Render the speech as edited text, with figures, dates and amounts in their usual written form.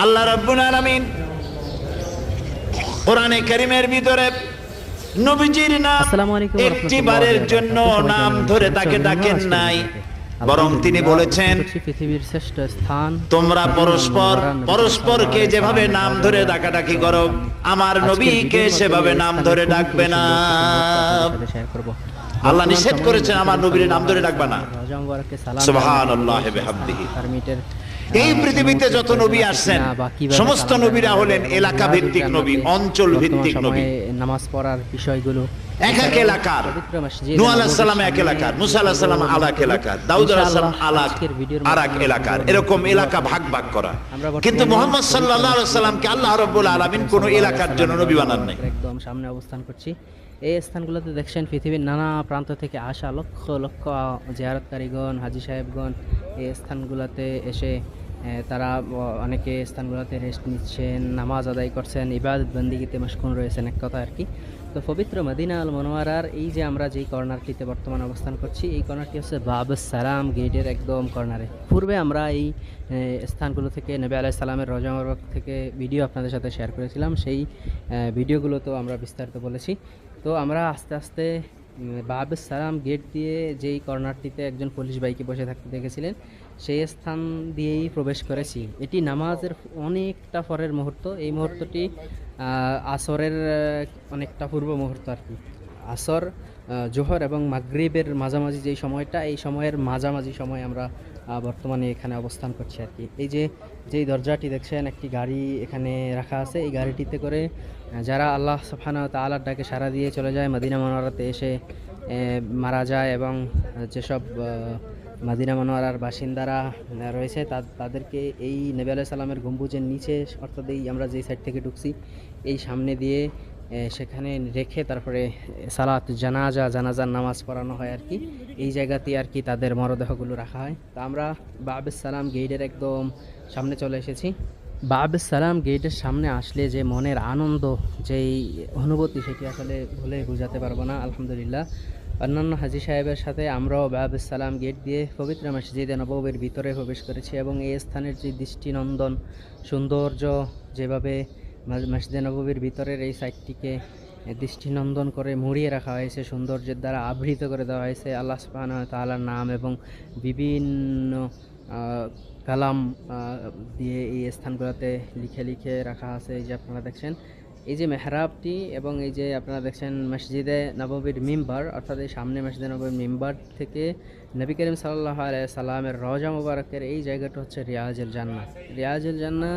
আল্লাহ রাব্বুল আলামিন কোরআনে কারীমের ভিতরে নবীজির নাম একটি বারের জন্য নাম ধরে তাকে ডাকেন নাই, বরং তিনি বলেছেন পৃথিবীর শ্রেষ্ঠ স্থান তোমরা পরস্পরকে যেভাবে নাম ধরে ডাকাডাকি করো আমার নবীকে সেভাবে নাম ধরে ডাকবে না। আল্লাহ নিষেধ করেছেন আমার নবীর নাম ধরে ডাকবে না। সুবহানাল্লাহি ওয়া বিহামদিহি। এই পৃথিবীতে যত নবী আসছেন সমস্ত নবীরা হলেন এলাকা ভিত্তিক নবী, অঞ্চল ভিত্তিক নবী। নামাজ পড়ার বিষয়গুলো এক এক এলাকার, নূহ আলাইহিস সালাম এক এলাকার, মুসা আলাইহিস সালাম আলাক এলাকার, দাউদ আলাইহিস সালাম আরেক এলাকার, এরকম এলাকা ভাগ ভাগ করা। কিন্তু মুহাম্মদ সাল্লাল্লাহু আলাইহি সাল্লামকে আল্লাহ রাব্বুল আলামিন কোন এলাকার জন্য নবী বানান নাই। একদম সামনে অবস্থান করছি। এই স্থানগুলোতে দেখছেন পৃথিবীর নানা প্রান্ত থেকে আসা লক্ষ লক্ষ জিয়ারতকারীগণ, হাজী সাহেবগণ এই স্থানগুলোতে এসে তারা অনেকে স্থানগুলোতে রেস্ট নিচ্ছেন, নামাজ আদায় করছেন, ইবাদত বন্দেগীতে মশগুল রয়েছেন, এক কথা আর কি। তো পবিত্র মদিনা আল মুনাওয়ারার এই যে আমরা যেই কর্নারটিতে বর্তমানে অবস্থান করছি, এই কর্নারটি হচ্ছে বাবুস সালাম গেটের একদম কর্নারে। পূর্বে আমরা এই স্থানগুলো থেকে নবী আলাইহিস সালামের রওজা মুবারক থেকে ভিডিও আপনাদের সাথে শেয়ার করেছিলাম, সেই ভিডিওগুলো তো আমরা বিস্তারিত বলেছি। তো আমরা আস্তে আস্তে বাবুস সালাম গেট দিয়ে যেই কর্নারটিতে একজন পুলিশ বাইকে বসে থাকতে দেখেছিলেন, সেই স্থান দিয়েই প্রবেশ করেছি। এটি নামাজের অনেকটা পরের মুহূর্ত। এই মুহূর্তটি আসরের অনেকটা পূর্ব মুহূর্ত আর কি। আসর, জোহর এবং মাগরিবের মাঝামাঝি যেই সময়টা, এই সময়ের মাঝামাঝি সময় আমরা বর্তমানে এখানে অবস্থান করছি আর কি। এই যে যেই দরজাটি দেখছেন, একটি গাড়ি এখানে রাখা আছে। এই গাড়িটিতে করে যারা আল্লাহ সুবহানাহু ওয়া তাআলার ডাকে সাড়া দিয়ে চলে যায়, মদিনা মুনাওয়ারাতে এসে মারা যায়, এবং যেসব মদিনা মুনাওয়ারার বাসিন্দারা রয়েছে তাদেরকে এই নবী আলাইহিস সালামের গম্বুজের নিচে, অর্থাৎ এই আমরা যেই সাইড থেকে ঢুকছি এই সামনে দিয়ে সেখানে রেখে তারপরে সালাত জানাজার নামাজ পড়ানো হয় আর কি। এই জায়গাতে আর কি তাদের মরদেহগুলো রাখা হয়। তো আমরা বাবুস সালাম গেটের একদম সামনে চলে এসেছি। বাবুস সালাম গেটের সামনে আসলে যে মনের আনন্দ, যেই অনুভূতি, সেটি আসলে বলে বোঝাতে পারবো না। আলহামদুলিল্লাহ, অন্যান্য হাজী সাহেবের সাথে আমরাও বাবুস সালাম গেট দিয়ে পবিত্র মসজিদে নববীর ভিতরে প্রবেশ করেছি, এবং এই স্থানের যে দৃষ্টিনন্দন সৌন্দর্য, যেভাবে মসজিদে নববীর ভিতরের এই সাইটটিকে দৃষ্টিনন্দন করে মুড়িয়ে রাখা হয়েছে, সৌন্দর্যের দ্বারা আবৃত করে দেওয়া হয়েছে আল্লাহ সুবহানাহু ওয়া তাআলার নাম এবং বিভিন্ন কালাম দিয়ে এই স্থানগুলোতে লিখে লিখে রাখা আছে। এই যে আপনারা দেখছেন এই যে মেহরাবটি, এবং এই যে আপনারা দেখছেন মসজিদে নববীর মিম্বার, অর্থাৎ এই সামনে মসজিদে নববীর মিম্বার থেকে নবী করিম সাল্লাল্লাহু আলাইহি সাল্লামের রওজা মুবারকের এই জায়গাটা হচ্ছে রিয়াজুল জান্নাহ।